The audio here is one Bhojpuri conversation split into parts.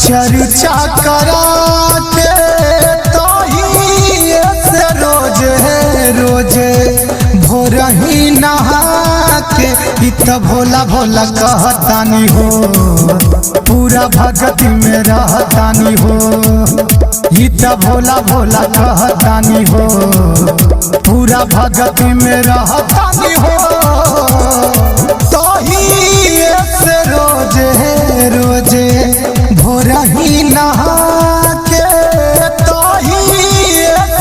चर्चा करा के तो ही से रोजे भोरही नहा के इत भोला भोला कहतानी हो, पूरा भक्ति में रहतानी हो। इत भोला भोला कहतानी हो, पूरा भक्ति में रहतानी हो। तो ही से रोजे भोरही नहा के तो ही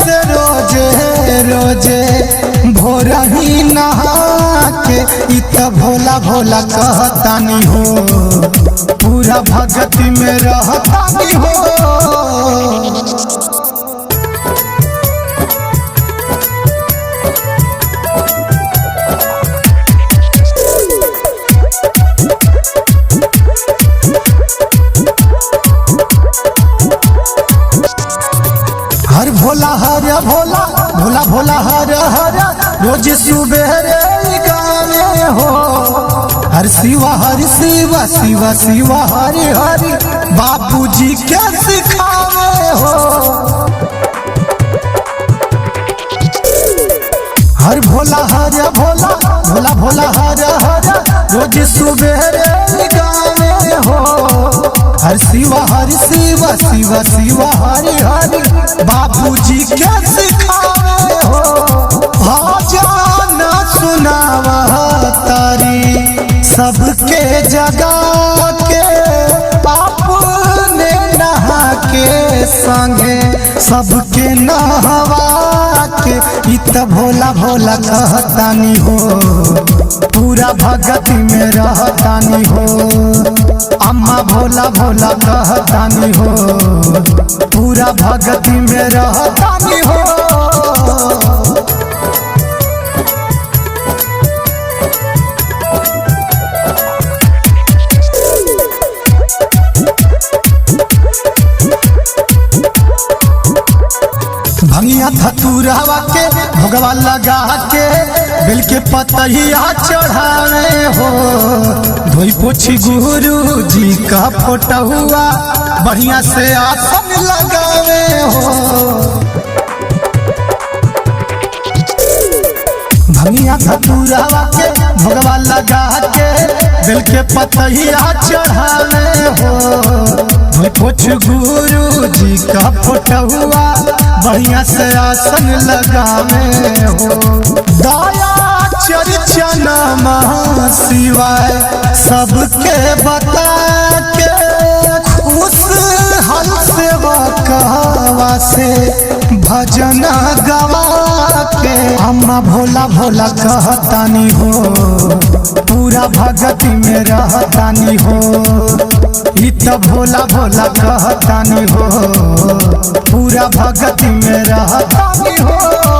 से रोजे भोरही नहा के इत भोला भोला कहतानी हो, पूरा भक्ति में रहतानी हो। हर भोला हर भोला भोला भोला हर हर रोज सुबेरे गाने हो। हर शिवा शिवा शिवा हरि हरि बापूजी के सिखावे हो। हर भोला हर भोला भोला भोला हर हर रोज सुबेरे गाने हो। हर शिवा शिवा शिवा हरि हरि बापूजी के सिखावे हो। भजन सुनावा तारी सबके जगा के अपने नहा के संगे सबके नहवा के इत भोला भोला कहतानी हो, पूरा भक्ति में रहतानी हो। अम्मा भोला भोला कहतानी हो, पूरा भक्ति में रहतानी हो। भंगिया धतूरावा के भोगवा लगा के बेल के पतहिया चढ़ावे हो। धोई पोछी गुरु जी का फोटा हुआ बढ़िया से आसन लगावे हो। भंगिया धतूरावा के भोगवा लगा के बेल के पतहिया चढ़ावे हो। धोई पोछ गुरु जी का फोटा हुआ बढ़िया से आसन लगावे हो। दया चर्चन शिवाय सबके बता के खुश हल सेवा कहवा से भजन गवा के अम्मा भोला भोला कहतानी हो, पूरा भक्ति में रहतानी हो। इत भोला भोला कहतानी हो, पूरा भक्ति में रहतानी हो।